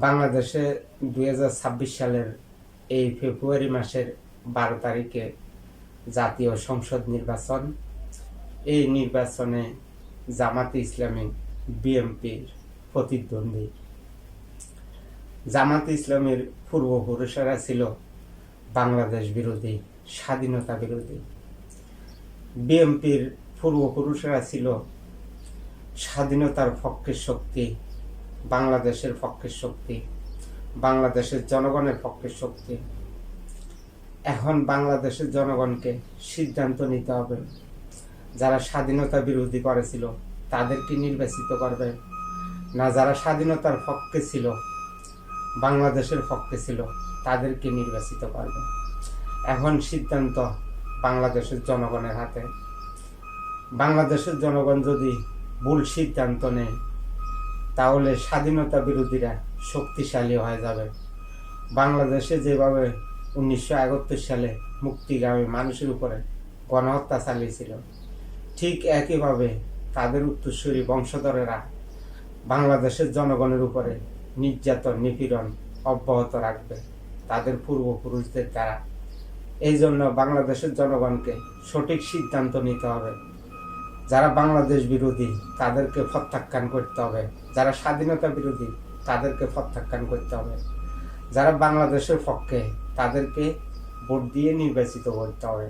বাংলাদেশে 2026 সালের এই ফেব্রুয়ারি মাসের 12 তারিখে জাতীয় সংসদ নির্বাচন। এই নির্বাচনে জামাতে ইসলামী বিএনপির প্রতিদ্বন্দ্বী। জামাতে ইসলামের পূর্বপুরুষেরা ছিল বাংলাদেশ বিরোধী, স্বাধীনতা বিরোধী। বিএনপির পূর্বপুরুষেরা ছিল স্বাধীনতার পক্ষের শক্তি, বাংলাদেশের পক্ষের শক্তি, বাংলাদেশের জনগণের পক্ষের শক্তি। এখন বাংলাদেশের জনগণকে সিদ্ধান্ত নিতে হবে, যারা স্বাধীনতা বিরোধী করেছিল তাদেরকে নির্বাচিত করবে, না যারা স্বাধীনতার পক্ষে ছিল, বাংলাদেশের পক্ষে ছিল, তাদেরকে নির্বাচিত করবে। এখন সিদ্ধান্ত বাংলাদেশের জনগণের হাতে। বাংলাদেশের জনগণ যদি ভুল সিদ্ধান্ত নেয় তাহলে স্বাধীনতা বিরোধীরা শক্তিশালী হয়ে যাবে। বাংলাদেশে যেভাবে 1971 সালে মুক্তিগামী মানুষের উপরে গণহত্যা চালিয়েছিল, ঠিক একইভাবে তাদের উত্তরসূরি বংশধরেরা বাংলাদেশের জনগণের উপরে নির্যাতন নিপীড়ন অব্যাহত রাখবে তাদের পূর্বপুরুষদের দ্বারা। এই জন্য বাংলাদেশের জনগণকে সঠিক সিদ্ধান্ত নিতে হবে। যারা বাংলাদেশ বিরোধী তাদেরকে প্রত্যাখ্যান করতে হবে, যারা স্বাধীনতা বিরোধী তাদেরকে প্রত্যাখ্যান করতে হবে, যারা বাংলাদেশের পক্ষে তাদেরকে ভোট দিয়ে নির্বাচিত করতে হবে।